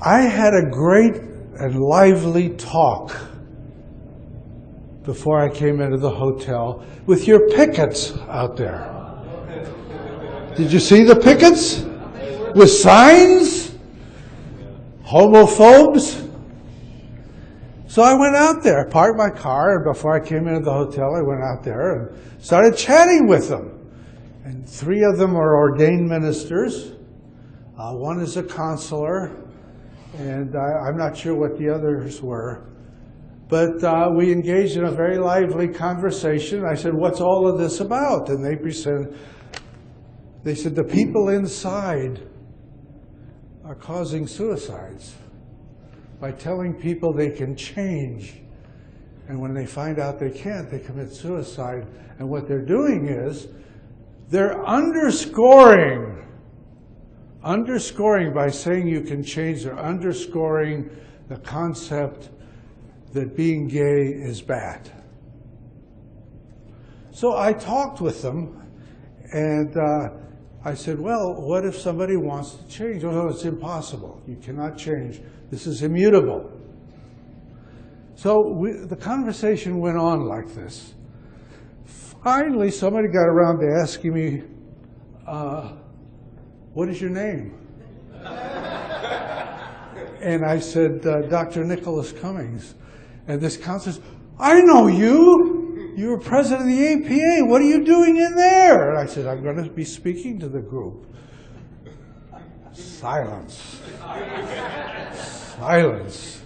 I had a great and lively talk before I came into the hotel with your pickets out there. Did you see the pickets? With signs? Homophobes? So I went out there, parked my car, and before I came into the hotel, I went out there and started chatting with them. And 3 of them are ordained ministers. One is a counselor, and I'm not sure what the others were. But we engaged in a very lively conversation. I said, what's all of this about? And they said, the people inside are causing suicides by telling people they can change. And when they find out they can't, they commit suicide. And what they're doing is, they're underscoring by saying you can change, they're underscoring the concept that being gay is bad. So I talked with them, and I said, well, what if somebody wants to change? Oh, no, it's impossible. You cannot change. This is immutable. So the conversation went on like this. Finally, somebody got around to asking me, what is your name? And I said, Dr. Nicholas Cummings. And this counselor says, I know you. You were president of the APA. What are you doing in there? And I said, I'm going to be speaking to the group. Silence. Silence.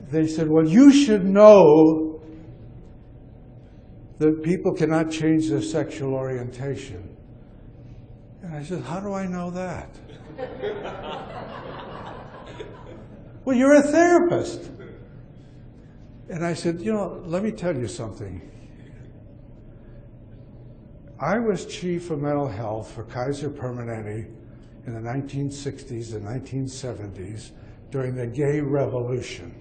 They said, well, you should know that people cannot change their sexual orientation. And I said, how do I know that? Well, you're a therapist. And I said, you know, let me tell you something. I was chief of mental health for Kaiser Permanente in the 1960s and 1970s during the gay revolution.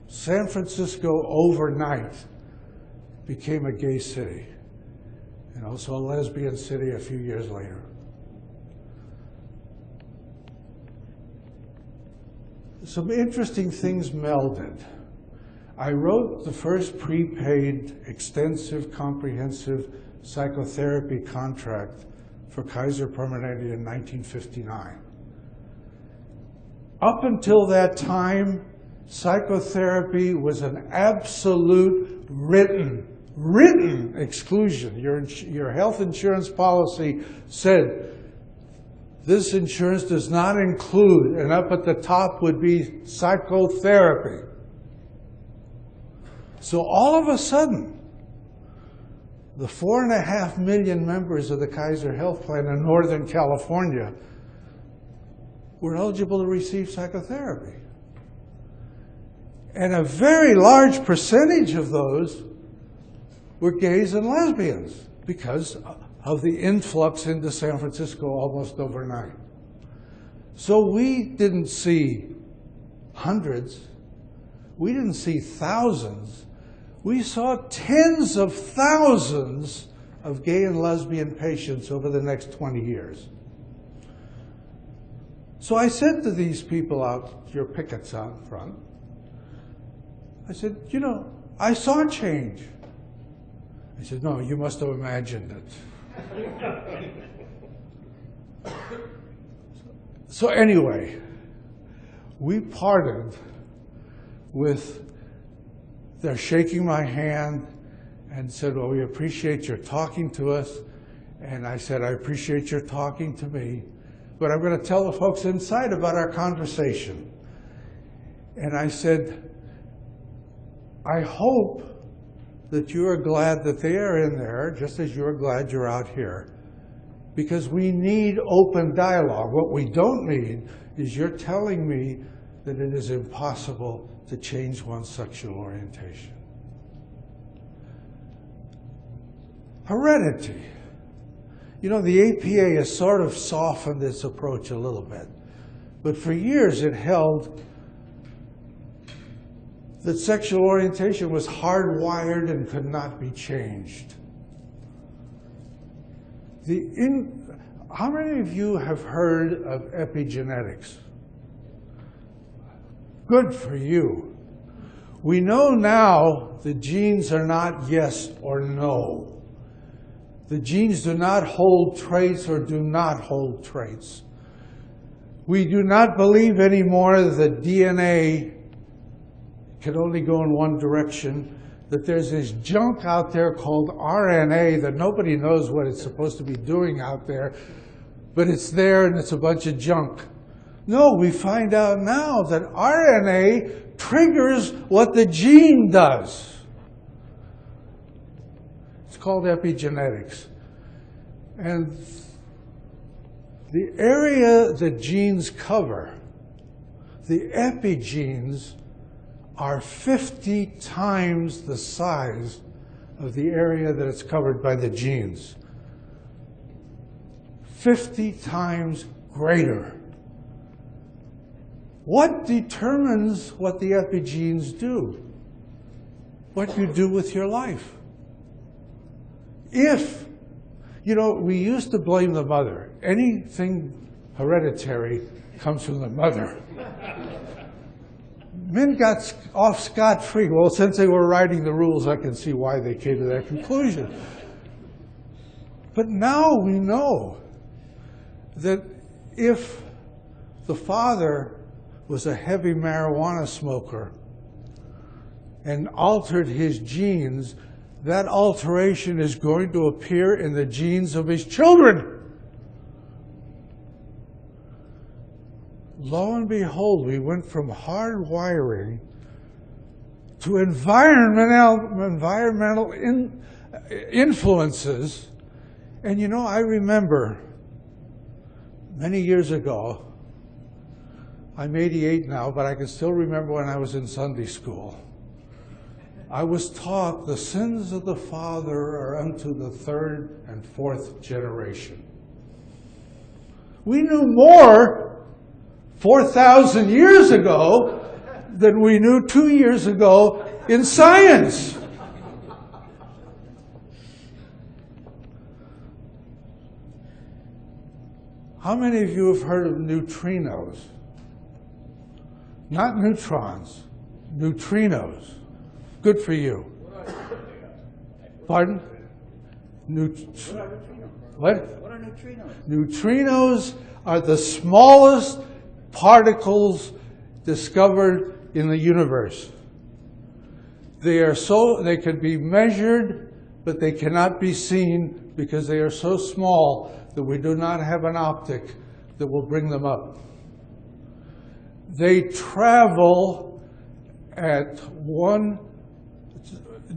San Francisco overnight became a gay city, and also a lesbian city a few years later. Some interesting things melded. I wrote the first prepaid, extensive, comprehensive psychotherapy contract for Kaiser Permanente in 1959. Up until that time, psychotherapy was an absolute written exclusion. Your health insurance policy said, this insurance does not include, and up at the top would be psychotherapy. So all of a sudden, the 4.5 million members of the Kaiser Health Plan in Northern California were eligible to receive psychotherapy. And a very large percentage of those were gays and lesbians because of the influx into San Francisco almost overnight. So we didn't see hundreds, we didn't see thousands, we saw tens of thousands of gay and lesbian patients over the next 20 years. So I said to these people out, your pickets out front, I said, you know, I saw change. I said, no, you must have imagined it. So anyway, we parted with their shaking my hand and said, well, we appreciate your talking to us. And I said, I appreciate your talking to me, but I'm going to tell the folks inside about our conversation. And I said, I hope that you are glad that they are in there, just as you're glad you're out here, because we need open dialogue. What we don't need is you're telling me that it is impossible to change one's sexual orientation. Heredity. You know, the APA has sort of softened its approach a little bit, but for years it held that sexual orientation was hardwired and could not be changed. How many of you have heard of epigenetics? Good for you. We know now the genes are not yes or no. The genes do not hold traits or do not hold traits. We do not believe anymore that DNA can only go in one direction, that there's this junk out there called RNA that nobody knows what it's supposed to be doing out there, but it's there and it's a bunch of junk. No, we find out now that RNA triggers what the gene does. It's called epigenetics. And the area that genes cover, the epigenes, are 50 times the size of the area that is covered by the genes. 50 times greater. What determines what the epigenes do? What you do with your life. If, you know, we used to blame the mother. Anything hereditary comes from the mother. Men got off scot-free. Well, since they were writing the rules, I can see why they came to that conclusion. But now we know that if the father was a heavy marijuana smoker and altered his genes, that alteration is going to appear in the genes of his children. Lo and behold, we went from hardwiring to environmental influences. And you know, I remember many years ago, I'm 88 now, but I can still remember when I was in Sunday school. I was taught the sins of the father are unto the third and fourth generation. We knew more 4,000 years ago than we knew 2 years ago in science. How many of you have heard of neutrinos? Not neutrons, neutrinos. Good for you. Pardon? What are neutrinos? Neutrinos are the smallest particles discovered in the universe. They can be measured, but they cannot be seen because they are so small that we do not have an optic that will bring them up. They travel at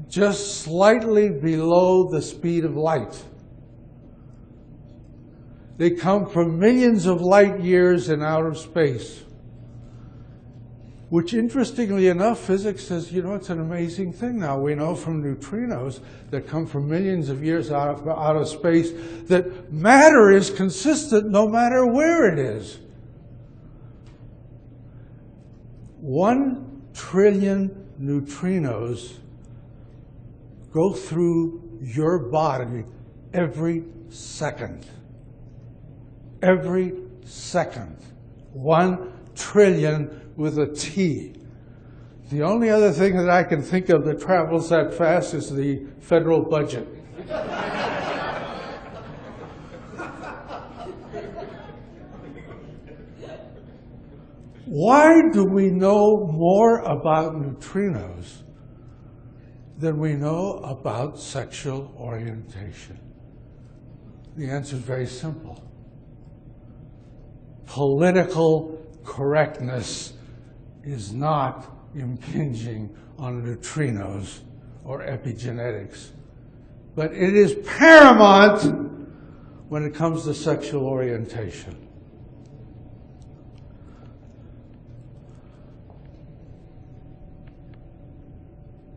just slightly below the speed of light. They come from millions of light years in outer space, which, interestingly enough, physics says, you know, it's an amazing thing now. We know from neutrinos that come from millions of years out of space that matter is consistent no matter where it is. 1 trillion neutrinos go through your body every second. Every second. 1 trillion with a T. The only other thing that I can think of that travels that fast is the federal budget. Why do we know more about neutrinos than we know about sexual orientation? The answer is very simple. Political correctness is not impinging on neutrinos or epigenetics, but it is paramount when it comes to sexual orientation.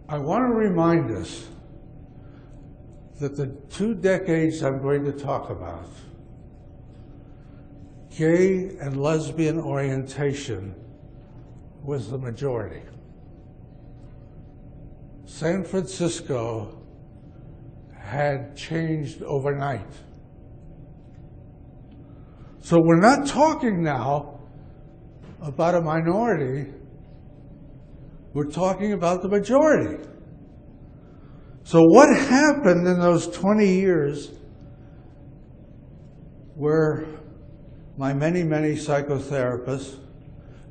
I want to remind us that the 2 decades I'm going to talk about, gay and lesbian orientation was the majority. San Francisco had changed overnight. So we're not talking now about a minority, we're talking about the majority. So what happened in those 20 years where my many, many psychotherapists,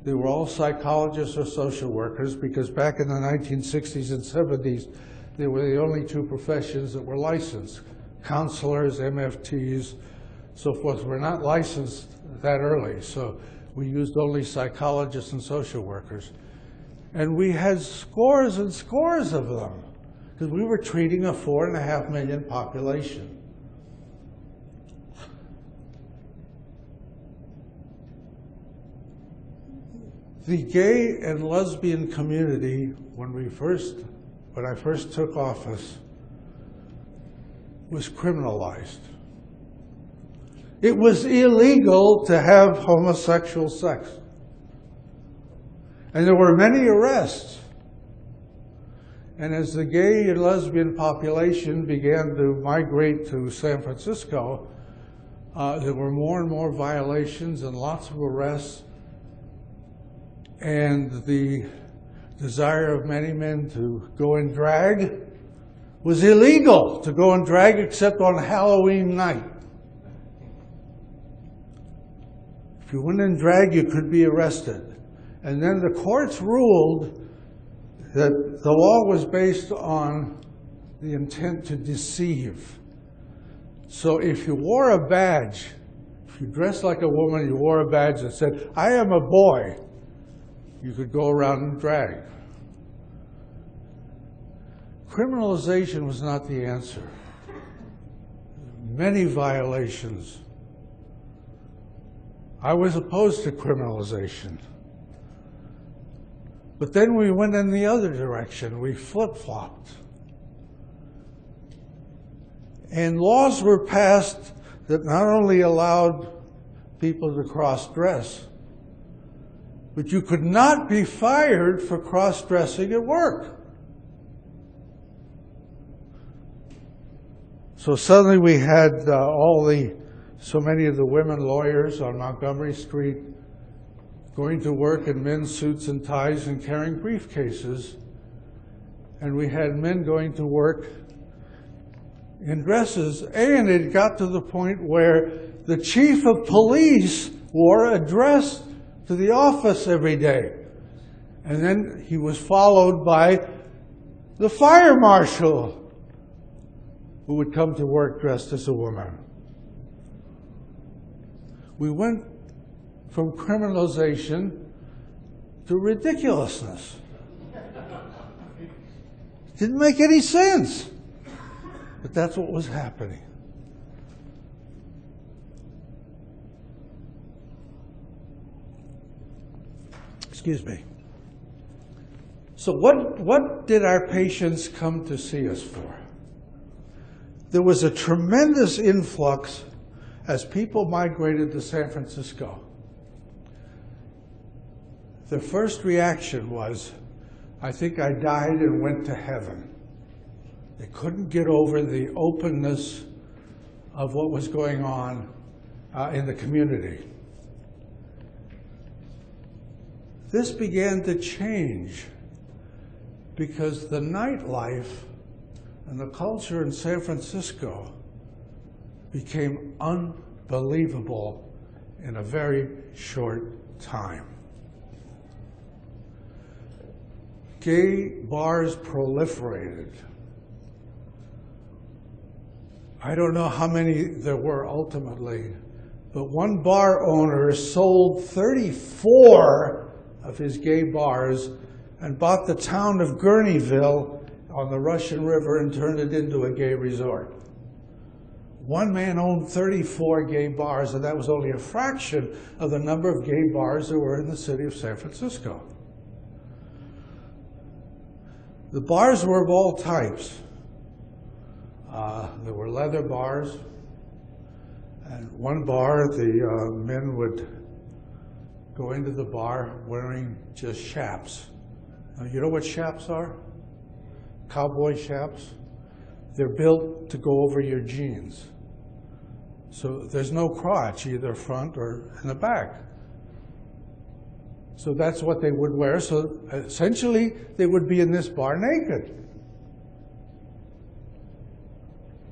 they were all psychologists or social workers, because back in the 1960s and 70s, they were the only two professions that were licensed. Counselors, MFTs, so forth, were not licensed that early, so we used only psychologists and social workers. And we had scores and scores of them, because we were treating a 4.5 million population. The gay and lesbian community, when I first took office, was criminalized. It was illegal to have homosexual sex. And there were many arrests. And as the gay and lesbian population began to migrate to San Francisco, there were more and more violations and lots of arrests. And the desire of many men to go in drag was illegal to go in drag except on Halloween night. If you went in drag, you could be arrested. And then the courts ruled that the law was based on the intent to deceive. So if you wore a badge, if you dressed like a woman, you wore a badge that said, "I am a boy," you could go around in drag. Criminalization was not the answer. Many violations. I was opposed to criminalization. But then we went in the other direction. We flip-flopped. And laws were passed that not only allowed people to cross-dress, but you could not be fired for cross-dressing at work. So suddenly we had so many of the women lawyers on Montgomery Street going to work in men's suits and ties and carrying briefcases. And we had men going to work in dresses. And it got to the point where the chief of police wore a dress to the office every day. And then he was followed by the fire marshal, who would come to work dressed as a woman. We went from criminalization to ridiculousness. Didn't make any sense, but that's what was happening. Excuse me. So what did our patients come to see us for? There was a tremendous influx as people migrated to San Francisco. The first reaction was, I think I died and went to heaven. They couldn't get over the openness of what was going on in the community. This began to change because the nightlife and the culture in San Francisco became unbelievable in a very short time. Gay bars proliferated. I don't know how many there were ultimately, but one bar owner sold 34 of his gay bars and bought the town of Gurneyville on the Russian River and turned it into a gay resort. One man owned 34 gay bars, and that was only a fraction of the number of gay bars there were in the city of San Francisco. The bars were of all types. There were leather bars, and one bar, the men would go into the bar wearing just chaps. Now, you know what chaps are? Cowboy chaps. They're built to go over your jeans. So there's no crotch, either front or in the back. So that's what they would wear. So essentially, they would be in this bar naked.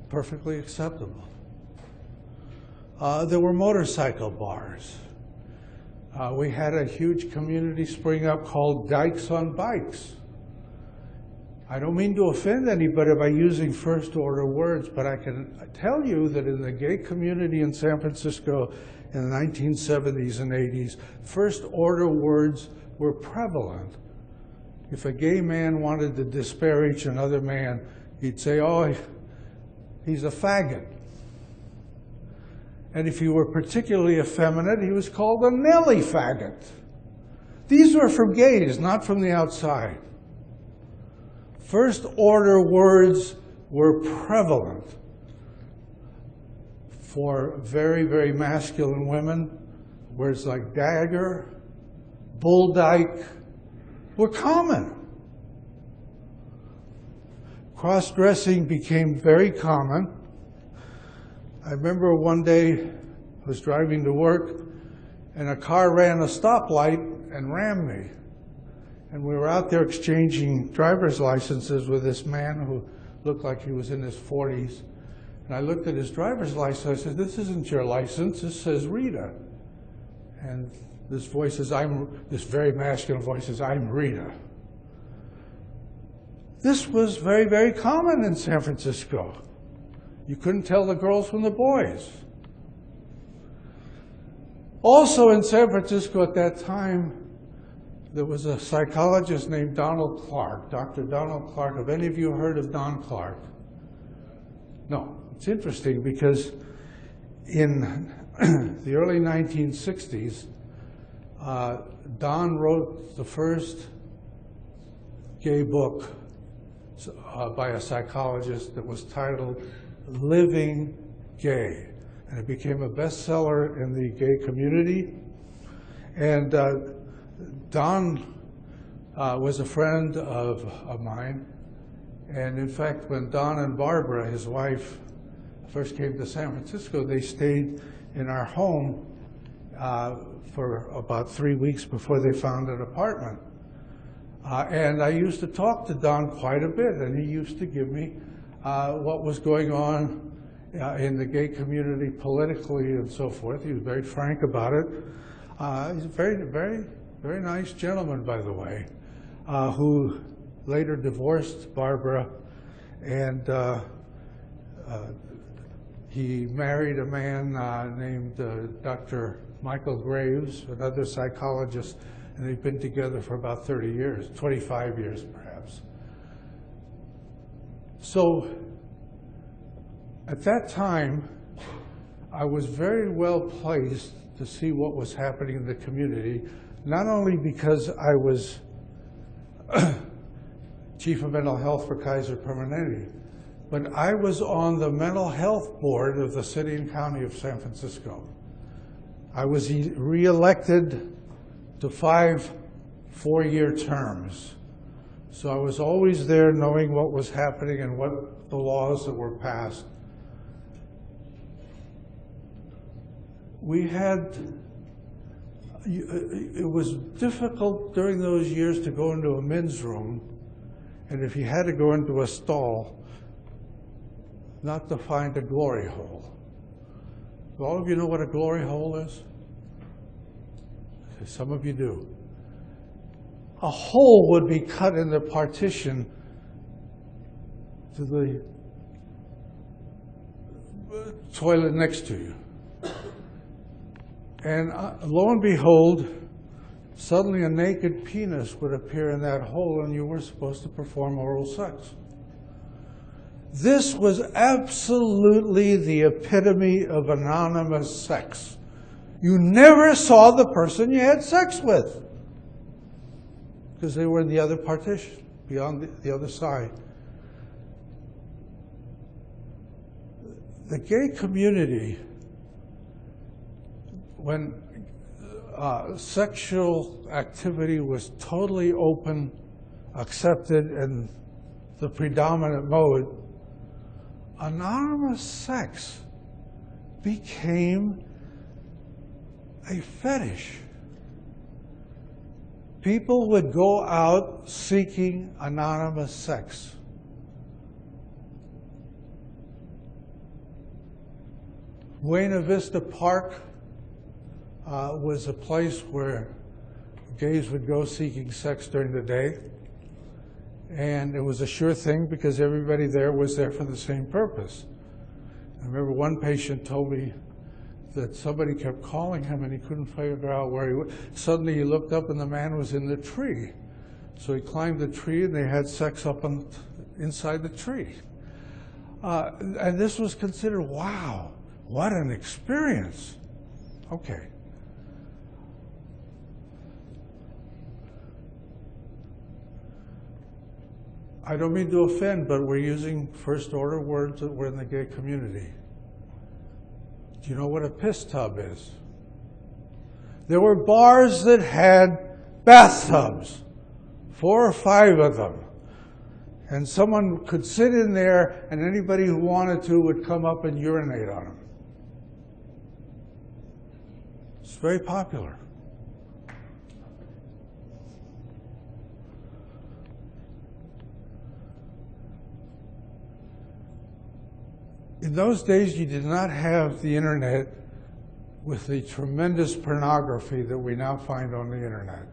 Perfectly acceptable. There were motorcycle bars. We had a huge community spring up called Dykes on Bikes. I don't mean to offend anybody by using first-order words, but I can tell you that in the gay community in San Francisco in the 1970s and 80s, first-order words were prevalent. If a gay man wanted to disparage another man, he'd say, oh, he's a faggot. And if he were particularly effeminate, he was called a Nelly faggot. These were from gays, not from the outside. First-order words were prevalent for very, very masculine women. Words like dagger, bull dyke were common. Cross-dressing became very common. I remember one day I was driving to work and a car ran a stoplight and rammed me. And we were out there exchanging driver's licenses with this man who looked like he was in his 40s. And I looked at his driver's license. I said, this isn't your license. This says Rita. And this voice says, this very masculine voice says, I'm Rita. This was very, very common in San Francisco. You couldn't tell the girls from the boys. Also in San Francisco at that time, there was a psychologist named Donald Clark, Dr. Donald Clark. Have any of you heard of Don Clark? No. It's interesting because in the early 1960s, Don wrote the first gay book by a psychologist that was titled Living Gay. And it became a bestseller in the gay community. And Don was a friend of mine. And in fact, when Don and Barbara, his wife, first came to San Francisco, they stayed in our home for about 3 weeks before they found an apartment. And I used to talk to Don quite a bit, and he used to give me what was going on in the gay community politically and so forth. He was very frank about it. He's a very, very, very nice gentleman, by the way, who later divorced Barbara, and he married a man named Dr. Michael Graves, another psychologist, and they've been together for about 30 years, 25 years perhaps. So at that time, I was very well placed to see what was happening in the community, not only because I was Chief of Mental Health for Kaiser Permanente, but I was on the mental health board of the City and County of San Francisco. I was re-elected to 5 four-year terms. So I was always there knowing what was happening and what the laws that were passed. We had, it was difficult during those years to go into a men's room, and if you had to go into a stall, not to find a glory hole. Do all of you know what a glory hole is? Some of you do. A hole would be cut in the partition to the toilet next to you. And lo and behold, suddenly a naked penis would appear in that hole and you were supposed to perform oral sex. This was absolutely the epitome of anonymous sex. You never saw the person you had sex with because they were in the other partition, beyond the other side. The gay community, when sexual activity was totally open, accepted, and the predominant mode, anonymous sex became a fetish. People would go out seeking anonymous sex. Buena Vista Park was a place where gays would go seeking sex during the day. And it was a sure thing because everybody there was there for the same purpose. I remember one patient told me that somebody kept calling him and he couldn't figure out where he was. Suddenly he looked up and the man was in the tree. So he climbed the tree and they had sex up inside the tree. And this was considered, wow, what an experience. Okay. I don't mean to offend, but we're using first-order words that were in the gay community. Do you know what a piss tub is? There were bars that had bathtubs, 4 or 5 of them. And someone could sit in there, and anybody who wanted to would come up and urinate on them. It's very popular. In those days, you did not have the internet with the tremendous pornography that we now find on the internet.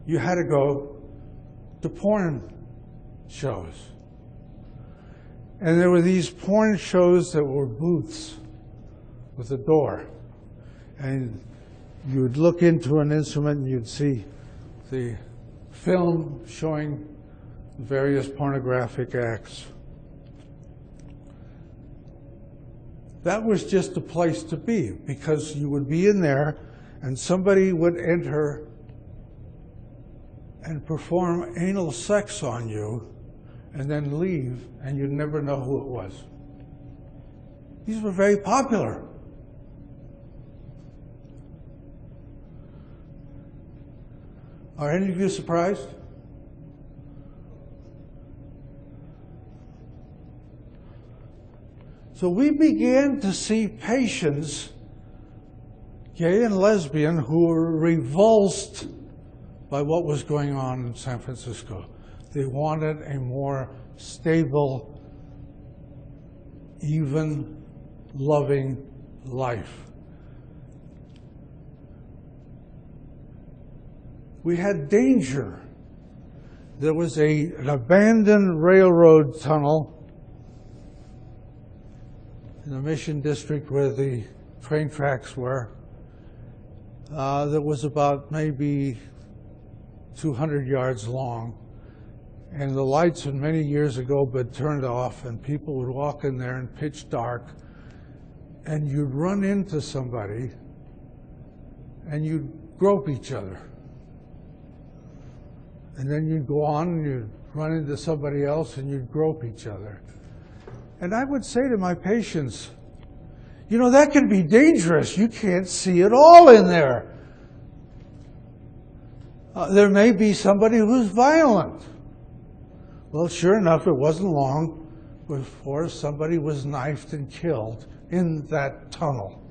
You had to go to porn shows. And there were these porn shows that were booths with a door. And you would look into an instrument and you'd see the film showing various pornographic acts. That was just a place to be, because you would be in there and somebody would enter and perform anal sex on you and then leave, and you'd never know who it was. These were very popular. Are any of you surprised? So we began to see patients, gay and lesbian, who were revulsed by what was going on in San Francisco. They wanted a more stable, even, loving life. We had danger. There was an abandoned railroad tunnel in the Mission District where the train tracks were. That was about maybe 200 yards long. And the lights had many years ago been turned off, and people would walk in there in pitch dark, and you'd run into somebody, and you'd grope each other. And then you'd go on and you'd run into somebody else and you'd grope each other. And I would say to my patients, you know, that can be dangerous. You can't see it all in there. There may be somebody who's violent. Well, sure enough, it wasn't long before somebody was knifed and killed in that tunnel.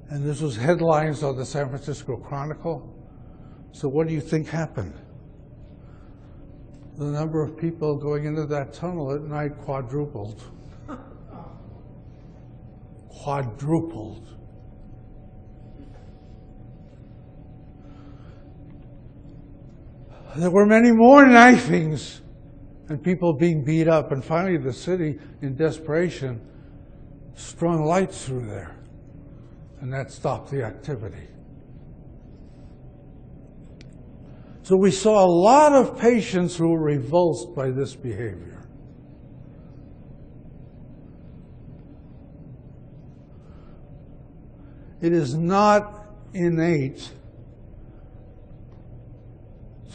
And this was headlines on the San Francisco Chronicle. So what do you think happened? The number of people going into that tunnel at night quadrupled. Quadrupled. There were many more knifings and people being beat up, and finally the city, in desperation, strung lights through there, and that stopped the activity. So we saw a lot of patients who were revulsed by this behavior. It is not innate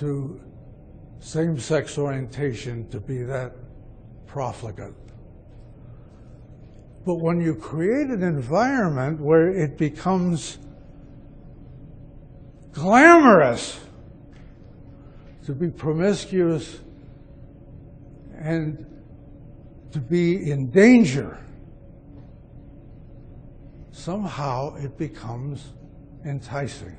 to same-sex orientation to be that profligate. But when you create an environment where it becomes glamorous to be promiscuous and to be in danger, somehow it becomes enticing.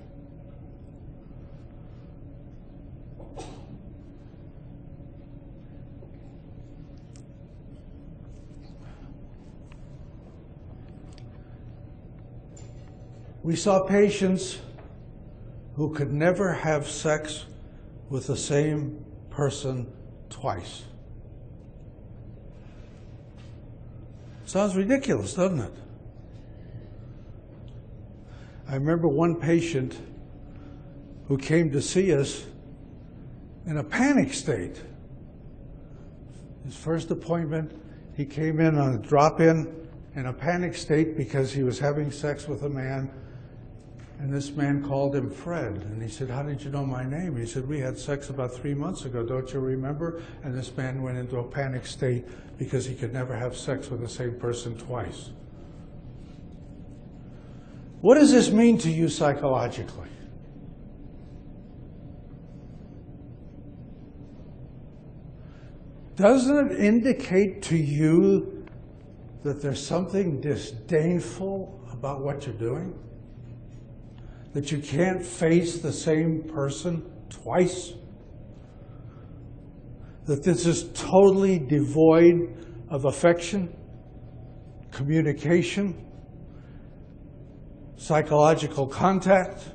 We saw patients who could never have sex with the same person twice. Sounds ridiculous, doesn't it? I remember one patient who came to see us in a panic state. His first appointment, he came in on a drop-in in a panic state because he was having sex with a man, and this man called him Fred. And he said, "How did you know my name?" He said, "We had sex about 3 months ago, don't you remember?" And this man went into a panic state because he could never have sex with the same person twice. What does this mean to you psychologically? Doesn't it indicate to you that there's something disdainful about what you're doing? That you can't face the same person twice? That this is totally devoid of affection, communication, psychological contact?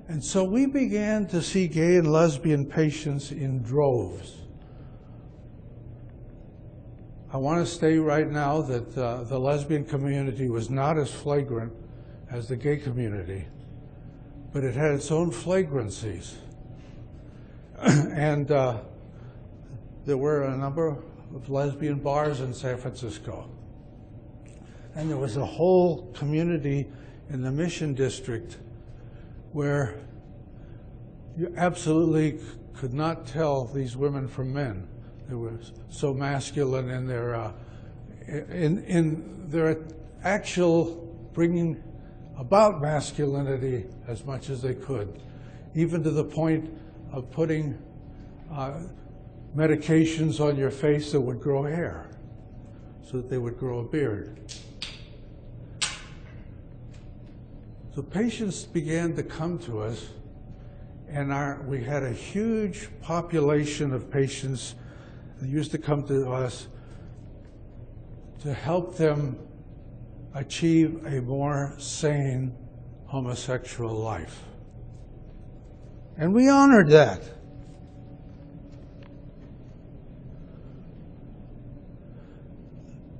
And so we began to see gay and lesbian patients in droves. I want to state right now that the lesbian community was not as flagrant as the gay community, but it had its own flagrancies. And there were a number of lesbian bars in San Francisco. And there was a whole community in the Mission District where you absolutely could not tell these women from men. They were so masculine in their actual bringing about masculinity as much as they could, even to the point of putting medications on your face that would grow hair, so that they would grow a beard. So patients began to come to us, and we had a huge population of patients that used to come to us to help them achieve a more sane homosexual life. And we honored that.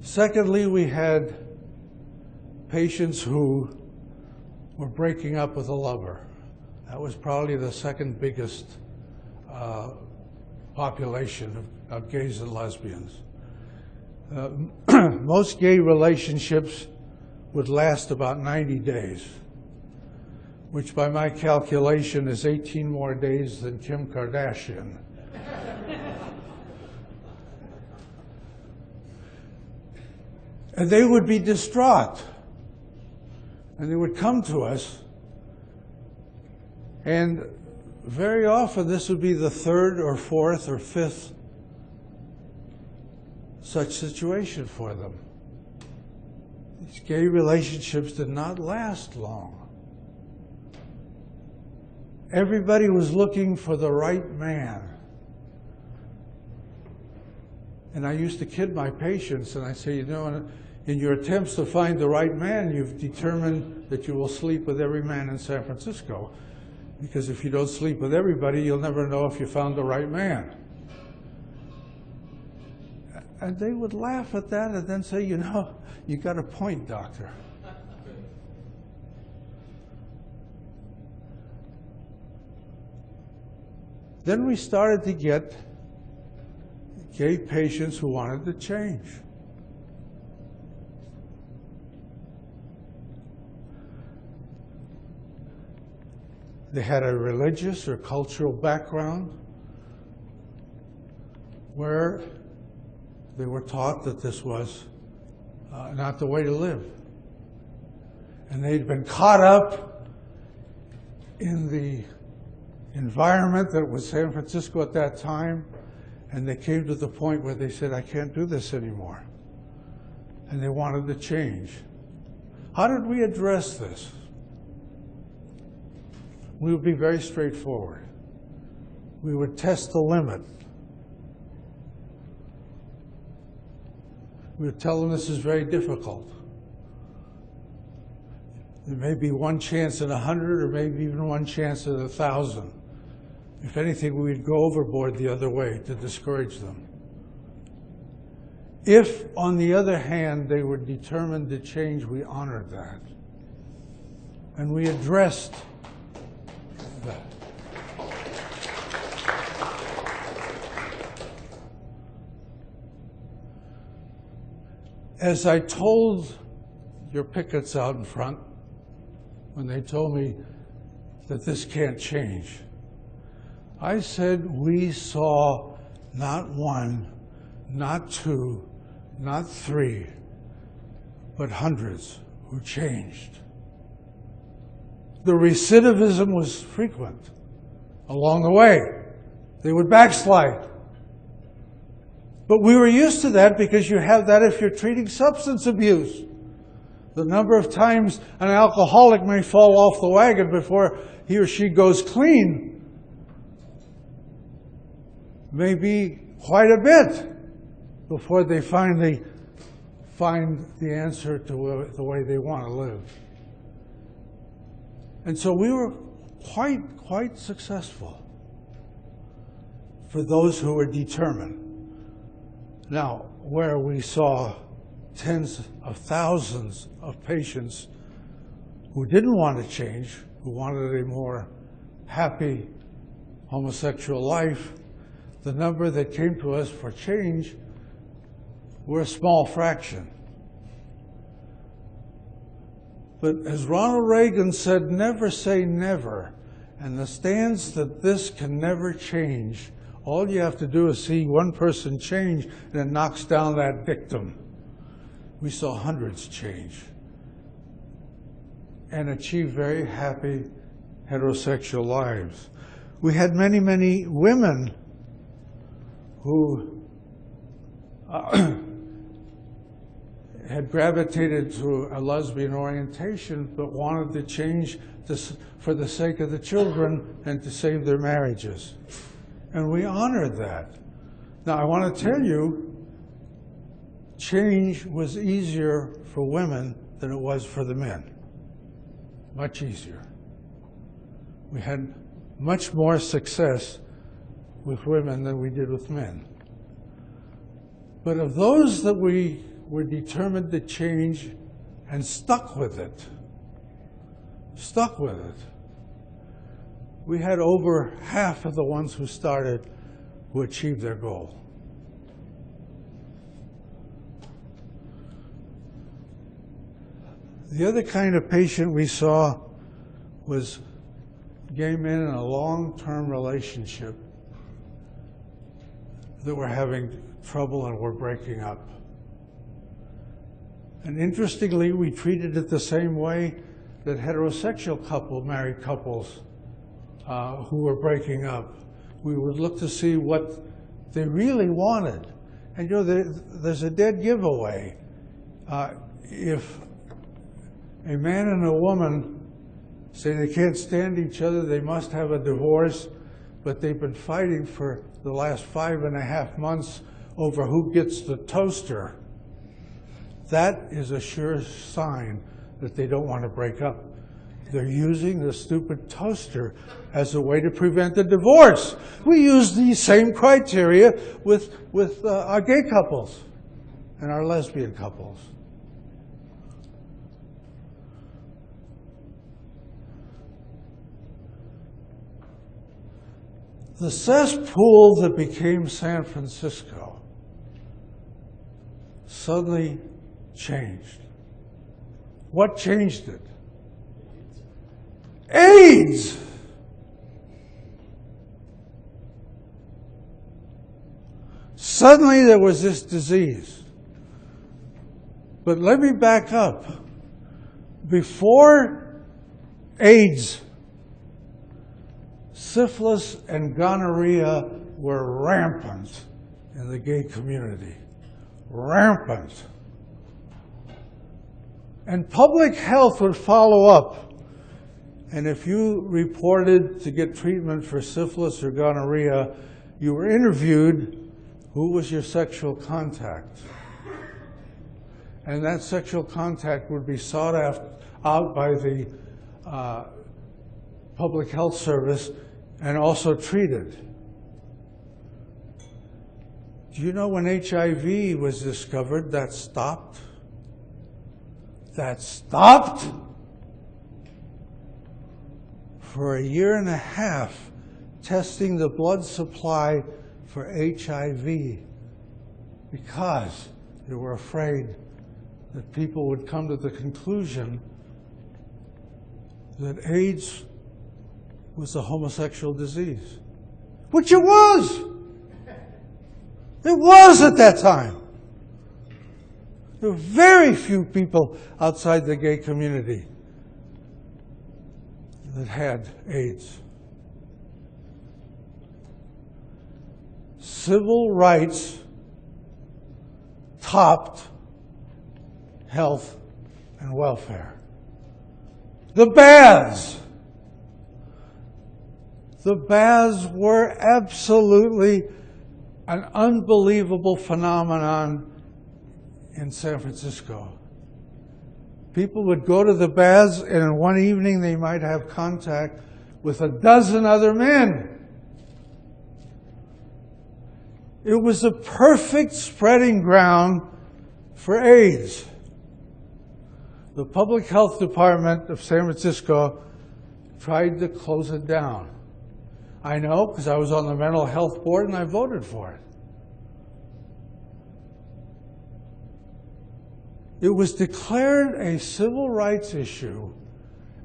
Secondly, we had patients who were breaking up with a lover. That was probably the second biggest population of gays and lesbians. Most gay relationships would last about 90 days, which by my calculation is 18 more days than Kim Kardashian. And they would be distraught. And they would come to us, and very often this would be the third or fourth or fifth such situation for them. These gay relationships did not last long. Everybody was looking for the right man. And I used to kid my patients, and I say, you know, in your attempts to find the right man, you've determined that you will sleep with every man in San Francisco. Because if you don't sleep with everybody, you'll never know if you found the right man. And they would laugh at that and then say, you know, you got a point, doctor. Then we started to get gay patients who wanted to change. They had a religious or cultural background where they were taught that this was not the way to live. And they'd been caught up in the environment that was San Francisco at that time, and they came to the point where they said, I can't do this anymore. and they wanted to change. How did we address this? We would be very straightforward. We would test the limit. We would tell them this is very difficult. There may be one chance in 100, or maybe even one chance in 1,000. If anything, we would go overboard the other way to discourage them. If, on the other hand, they were determined to change, we honored that. And we addressed that. As I told your pickets out in front, when they told me that this can't change, I said we saw not one, not two, not three, but hundreds who changed. The recidivism was frequent along the way. They would backslide. But we were used to that because you have that if you're treating substance abuse. The number of times an alcoholic may fall off the wagon before he or she goes clean may be quite a bit before they finally find the answer to the way they want to live. And so we were quite successful for those who were determined. Now, where we saw tens of thousands of patients who didn't want to change, who wanted a more happy homosexual life, the number that came to us for change were a small fraction. But as Ronald Reagan said, never say never. And the stance that this can never change, all you have to do is see one person change and it knocks down that victim. We saw hundreds change and achieve very happy heterosexual lives. We had many women who had gravitated to a lesbian orientation but wanted to change for the sake of the children and to save their marriages. And we honored that. Now, I want to tell you, change was easier for women than it was for the men. Much easier. We had much more success with women than we did with men. But of those that we were determined to change and stuck with it, we had over half of the ones who started who achieved their goal. The other kind of patient we saw was gay men in a long-term relationship that were having trouble and were breaking up. And interestingly, we treated it the same way that heterosexual married couples who were breaking up. We would look to see what they really wanted. And you know, there's a dead giveaway. If a man and a woman say they can't stand each other, they must have a divorce, but they've been fighting for the last 5.5 months over who gets the toaster, that is a sure sign that they don't want to break up. They're using the stupid toaster as a way to prevent a divorce. We use these same criteria with our gay couples and our lesbian couples. The cesspool that became San Francisco suddenly changed. What changed it? AIDS! Suddenly there was this disease. But let me back up. Before AIDS, syphilis and gonorrhea were rampant in the gay community. Rampant. And public health would follow up. And if you reported to get treatment for syphilis or gonorrhea, you were interviewed, who was your sexual contact? And that sexual contact would be sought out by the public health service and also treated. Do you know when HIV was discovered, that stopped? That stopped? For a year and a half, testing the blood supply for HIV because they were afraid that people would come to the conclusion that AIDS was a homosexual disease, which it was. It was at that time. There were very few people outside the gay community that had AIDS. Civil rights topped health and welfare. The baths. The baths were absolutely an unbelievable phenomenon in San Francisco. People would go to the baths, and in one evening they might have contact with a dozen other men. It was a perfect spreading ground for AIDS. The Public Health Department of San Francisco tried to close it down. I know, because I was on the mental health board and I voted for it. It was declared a civil rights issue,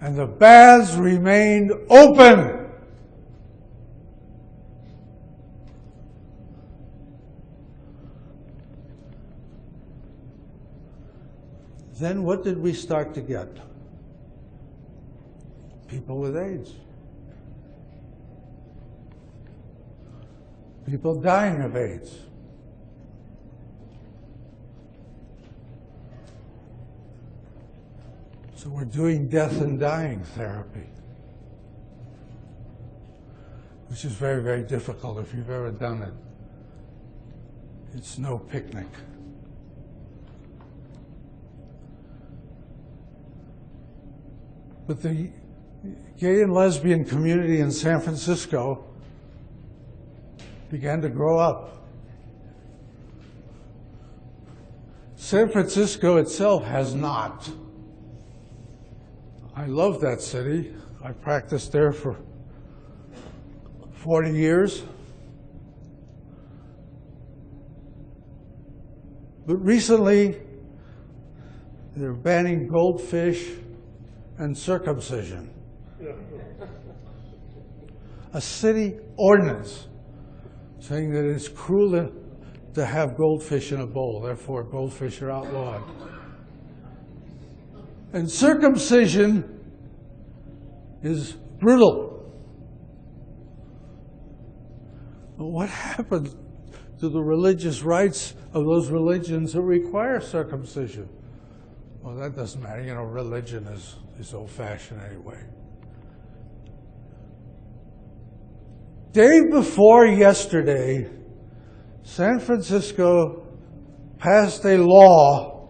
and the baths remained open. Then what did we start to get? People with AIDS. People dying of AIDS. So we're doing death and dying therapy, which is very, very difficult if you've ever done it. It's no picnic. But the gay and lesbian community in San Francisco began to grow up. San Francisco itself has not. I love that city. I practiced there for 40 years. But recently, they're banning goldfish and circumcision. A city ordinance saying that it's cruel to have goldfish in a bowl, therefore goldfish are outlawed. And circumcision is brutal. But what happens to the religious rights of those religions that require circumcision? Well, that doesn't matter. You know, religion is old-fashioned anyway. Day before yesterday, San Francisco passed a law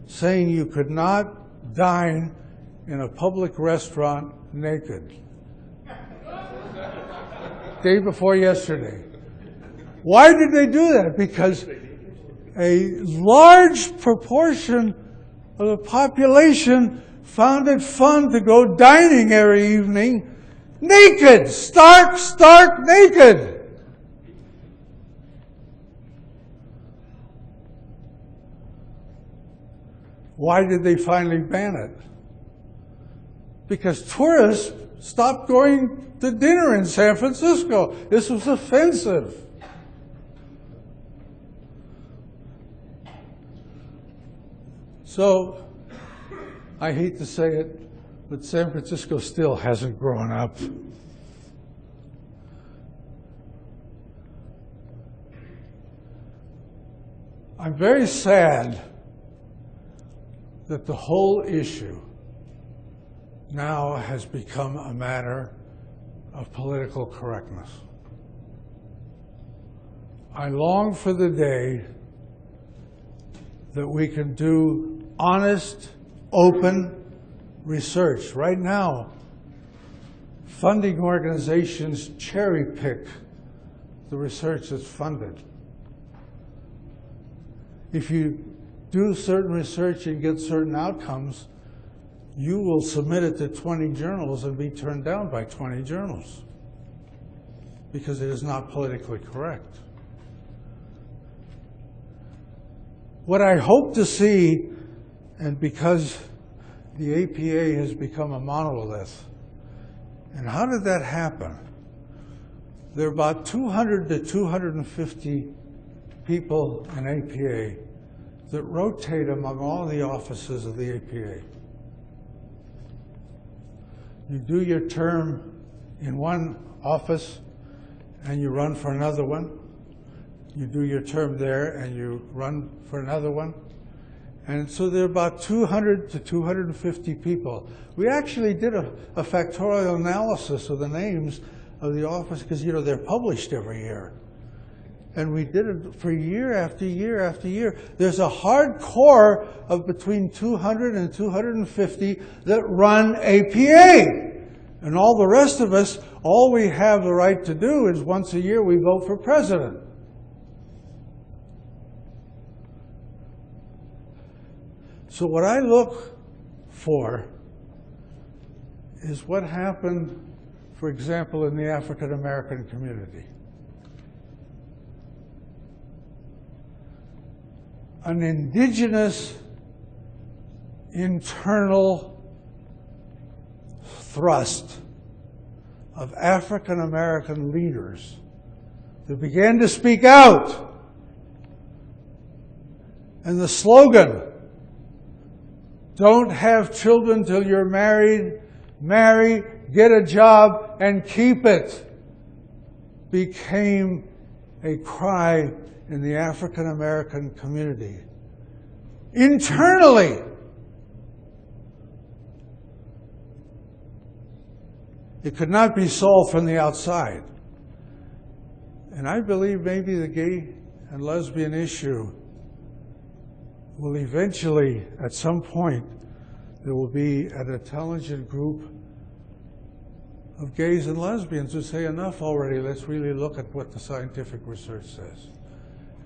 saying you could not dine in a public restaurant naked. Day before yesterday. Why did they do that? Because a large proportion of the population found it fun to go dining every evening naked, stark naked. Why did they finally ban it? Because tourists stopped going to dinner in San Francisco. This was offensive. So, I hate to say it, but San Francisco still hasn't grown up. I'm very sad that the whole issue now has become a matter of political correctness. I long for the day that we can do honest, open research. Right now, funding organizations cherry pick the research that's funded. If you do certain research and get certain outcomes, you will submit it to 20 journals and be turned down by 20 journals because it is not politically correct. What I hope to see, and because the APA has become a monolith, and how did that happen? There are about 200 to 250 people in APA that rotate among all the offices of the APA. You do your term in one office and you run for another one. You do your term there and you run for another one. And so there are about 200 to 250 people. We actually did a factorial analysis of the names of the office because, you know, they're published every year. And we did it for year after year after year. There's a hard core of between 200 and 250 that run APA. And all the rest of us, all we have the right to do is once a year we vote for president. So what I look for is what happened, for example, in the African American community. An indigenous internal thrust of African American leaders that began to speak out. And the slogan, "Don't have children till you're married, marry, get a job, and keep it," became a cry in the African American community. Internally, it could not be solved from the outside. And I believe maybe the gay and lesbian issue will eventually, at some point, there will be an intelligent group of gays and lesbians who say, enough already, let's really look at what the scientific research says.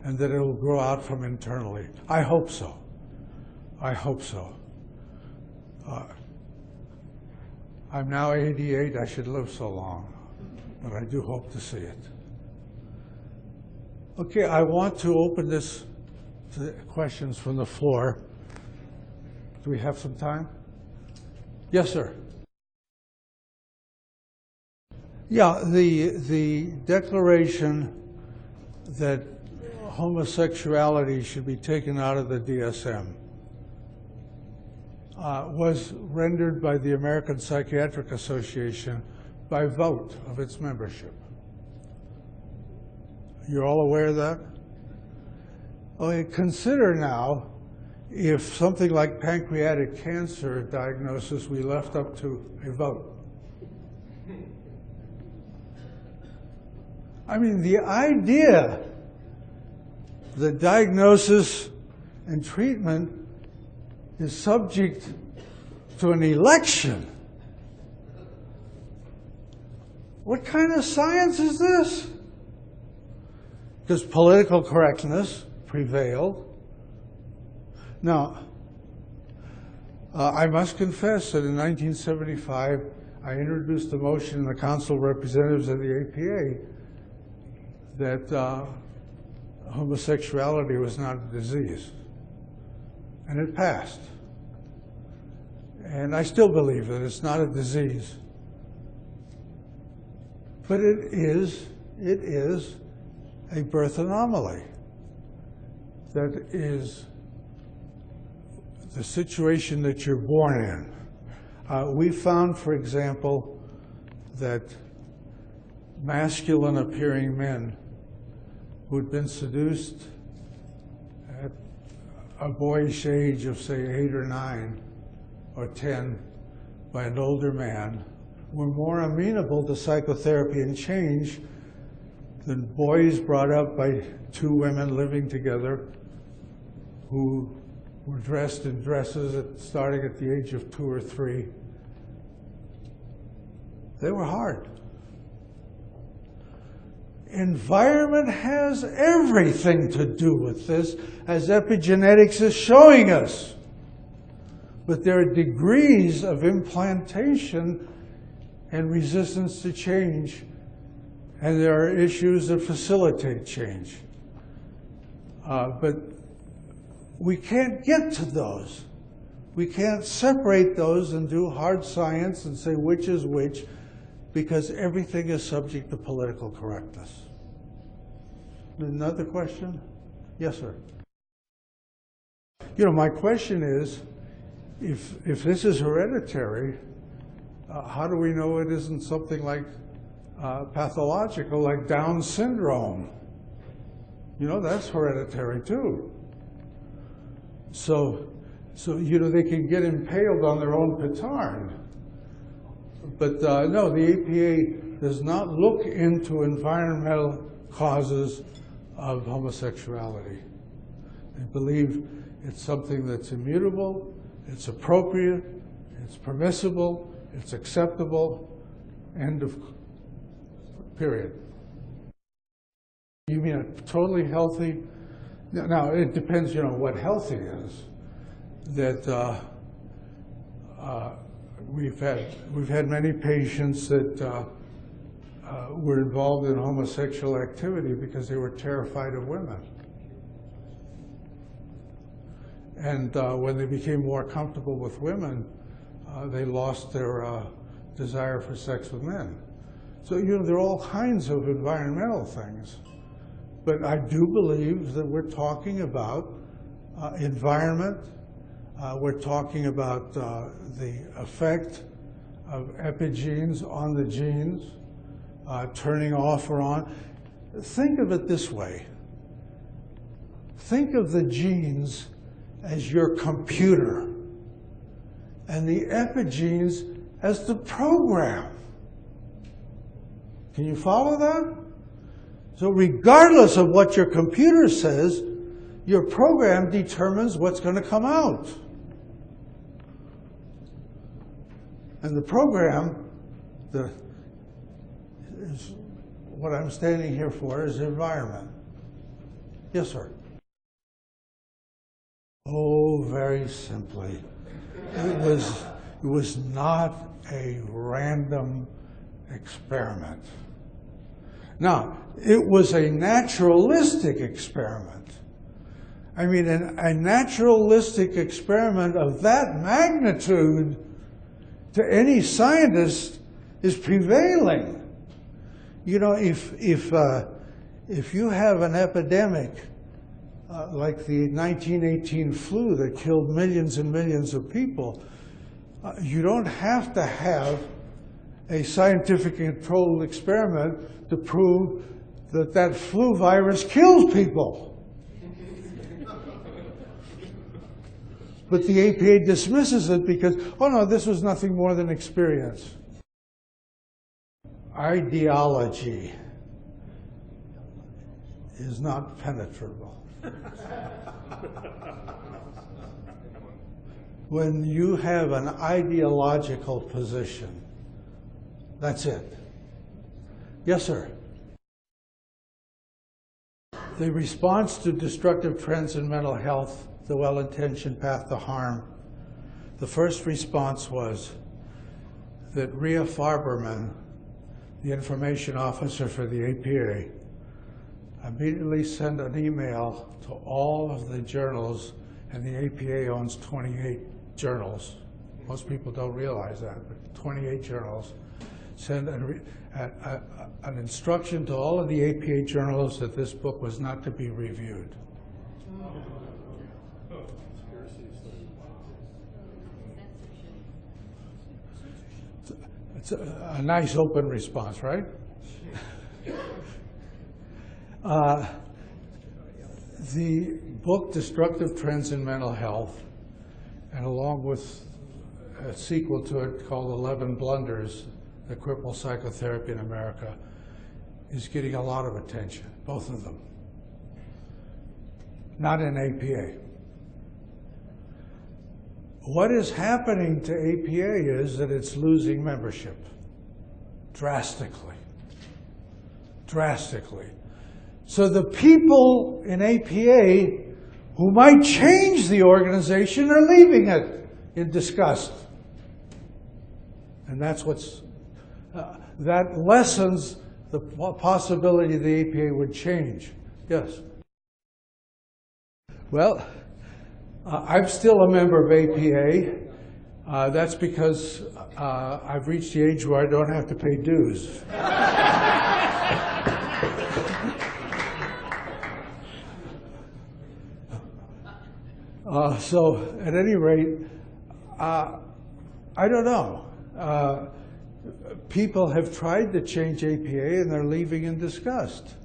And that it will grow out from internally. I hope so. I hope so. I'm now 88, I should live so long, but I do hope to see it. Okay, I want to open this to questions from the floor. Do we have some time? Yes, sir. Yeah, the declaration that homosexuality should be taken out of the DSM was rendered by the American Psychiatric Association by vote of its membership. You're all aware of that? Okay, consider now if something like pancreatic cancer diagnosis we left up to a vote. I mean, the idea that diagnosis and treatment is subject to an election. What kind of science is this? Because political correctness prevailed. Now, I must confess that in 1975, I introduced a motion in the Council of Representatives of the APA that homosexuality was not a disease. And it passed. And I still believe that it's not a disease. But it is a birth anomaly. That is the situation that you're born in. We found, for example, that masculine-appearing men who had been seduced at a boyish age of, say, 8 or 9 or 10 by an older man were more amenable to psychotherapy and change than boys brought up by 2 women living together who were dressed in dresses starting at the age of 2 or 3. They were hard. Environment has everything to do with this, as epigenetics is showing us. But there are degrees of implantation and resistance to change, and there are issues that facilitate change. But we can't get to those. We can't separate those and do hard science and say which is which, because everything is subject to political correctness. Another question? Yes, sir. You know, my question is, if this is hereditary, how do we know it isn't something like pathological, like Down syndrome? You know, that's hereditary too. So you know, they can get impaled on their own petard. But no, the APA does not look into environmental causes of homosexuality. They believe it's something that's immutable, it's appropriate, it's permissible, it's acceptable, end of period. You mean a totally healthy? Now, it depends, you know, what healthy is. That we've had many patients that were involved in homosexual activity because they were terrified of women. And when they became more comfortable with women, they lost their desire for sex with men. So, you know, there are all kinds of environmental things. But I do believe that we're talking about environment. We're talking about the effect of epigenes on the genes, turning off or on. Think of it this way. Think of the genes as your computer and the epigenes as the program. Can you follow that? So regardless of what your computer says, your program determines what's going to come out. And the program, is what I'm standing here for, is the environment. Yes, sir. Oh, very simply. It was not a random experiment. Now, it was a naturalistic experiment. I mean, a naturalistic experiment of that magnitude to any scientist is prevailing. You know, if you have an epidemic like the 1918 flu that killed millions and millions of people, you don't have to have a scientific controlled experiment to prove that that flu virus kills people. But the APA dismisses it because, oh no, this was nothing more than experience. Ideology is not penetrable. When you have an ideological position, that's it. Yes, sir. The response to destructive trends in mental health, the well-intentioned path to harm, the first response was that Rhea Farberman, the information officer for the APA, immediately sent an email to all of the journals, and the APA owns 28 journals. Most people don't realize that, but 28 journals. Sent an instruction to all of the APA journals that this book was not to be reviewed. It's a nice open response, right? The book Destructive Trends in Mental Health, and along with a sequel to it called 11 Blunders That Cripple Psychotherapy in America, is getting a lot of attention, both of them. Not in APA. What is happening to APA is that it's losing membership drastically. Drastically. So the people in APA who might change the organization are leaving it in disgust. And that's that lessens the possibility the APA would change. Yes? Well, I'm still a member of APA. That's because I've reached the age where I don't have to pay dues. So, at any rate, I don't know. People have tried to change APA and they're leaving in disgust.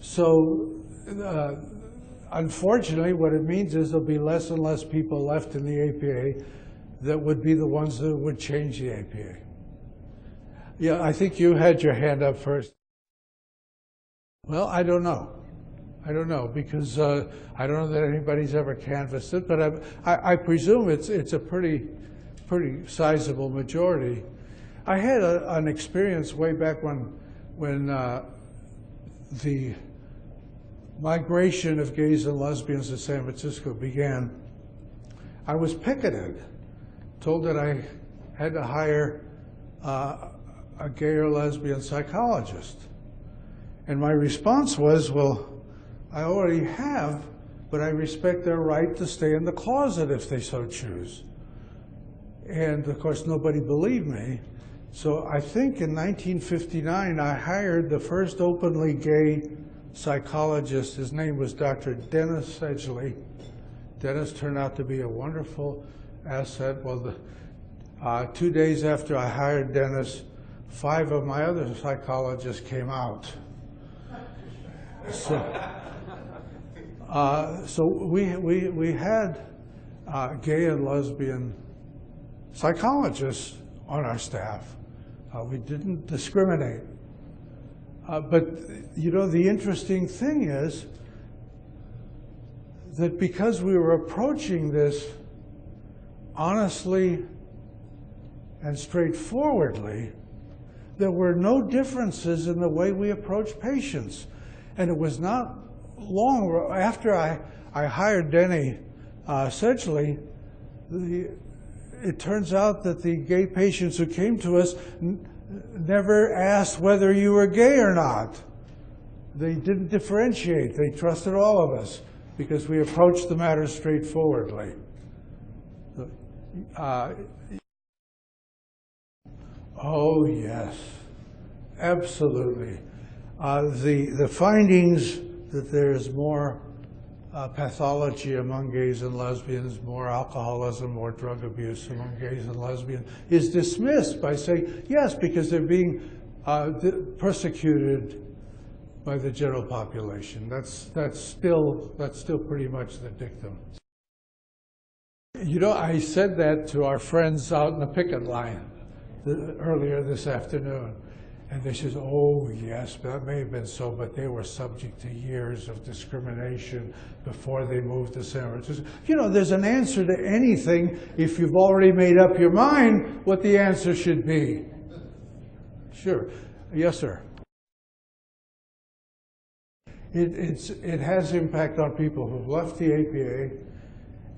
So, unfortunately, what it means is there'll be less and less people left in the APA that would be the ones that would change the APA. Yeah, I think you had your hand up first. Well, I don't know. I don't know, because I don't know that anybody's ever canvassed it, but I presume it's a pretty sizable majority. I had an experience way back when the migration of gays and lesbians to San Francisco began. I was picketed, told that I had to hire a gay or lesbian psychologist. And my response was, well, I already have, but I respect their right to stay in the closet if they so choose. And of course, nobody believed me. So I think in 1959, I hired the first openly gay psychologist. His name was Dr. Dennis Sedgley. Dennis turned out to be a wonderful asset. Well, 2 days after I hired Dennis, 5 of my other psychologists came out. So we had gay and lesbian psychologists on our staff. We didn't discriminate. But, you know, the interesting thing is that because we were approaching this honestly and straightforwardly, there were no differences in the way we approached patients. And it was not long after I hired Denny Sedgley, it turns out that the gay patients who came to us never asked whether you were gay or not. They didn't differentiate. They trusted all of us because we approached the matter straightforwardly. Oh, yes, absolutely. The findings that there's more pathology among gays and lesbians, more alcoholism, more drug abuse among gays and lesbians, is dismissed by saying, yes, because they're being persecuted by the general population. That's still pretty much the dictum. You know, I said that to our friends out in the picket line earlier this afternoon. And they said, oh, yes, that may have been so, but they were subject to years of discrimination before they moved to San Francisco. You know, there's an answer to anything if you've already made up your mind what the answer should be. Sure. Yes, sir. It has impact on people who've left the APA.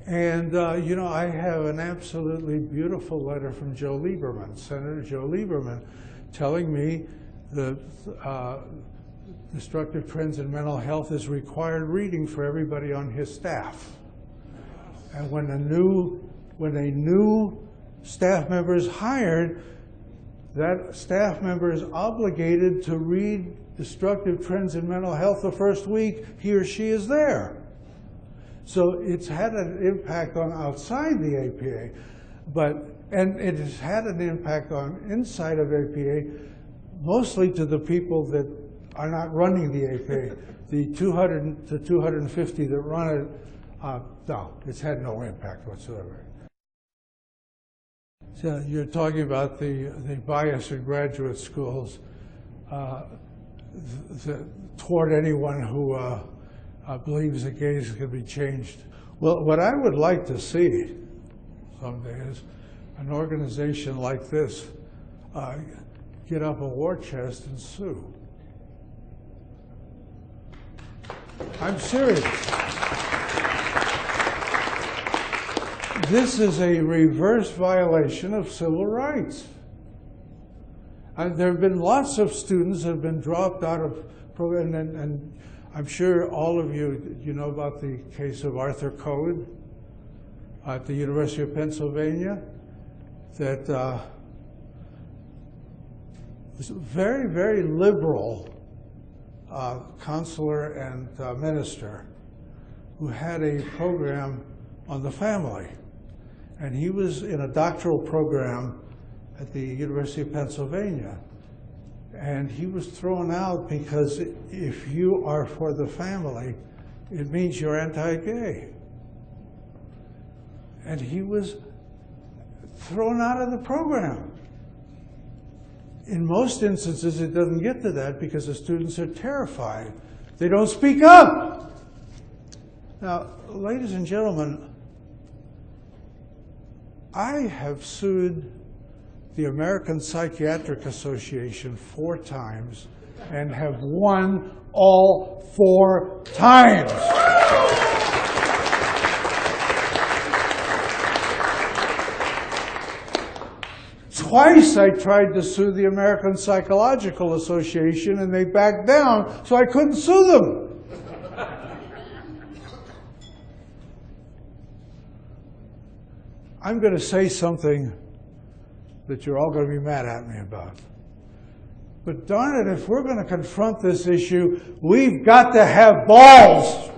And, you know, I have an absolutely beautiful letter from Joe Lieberman, Senator Joe Lieberman, telling me the Destructive Trends in Mental Health is required reading for everybody on his staff. And when a new staff member is hired, that staff member is obligated to read Destructive Trends in Mental Health the first week he or she is there. So it's had an impact on outside the APA, and it has had an impact on inside of APA, mostly to the people that are not running the AP. The 200 to 250 that run it, no, it's had no impact whatsoever. So you're talking about the bias in graduate schools toward anyone who believes that gays can be changed. Well, what I would like to see someday is an organization like this get up a war chest and sue. I'm serious. This is a reverse violation of civil rights. There have been lots of students that have been dropped out of program, and I'm sure all of you know about the case of Arthur Code at the University of Pennsylvania, that was a very, very liberal counselor and minister who had a program on the family. And he was in a doctoral program at the University of Pennsylvania. And he was thrown out because if you are for the family, it means you're anti-gay. And he was thrown out of the program. In most instances, it doesn't get to that because the students are terrified. They don't speak up. Now, ladies and gentlemen, I have sued the American Psychiatric Association 4 times and have won all 4 times. Twice I tried to sue the American Psychological Association and they backed down, so I couldn't sue them. I'm going to say something that you're all going to be mad at me about. But darn it, if we're going to confront this issue, we've got to have balls.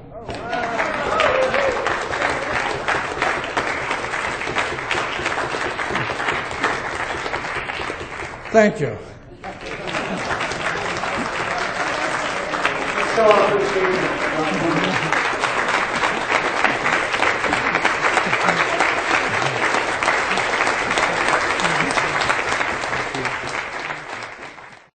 Thank you. So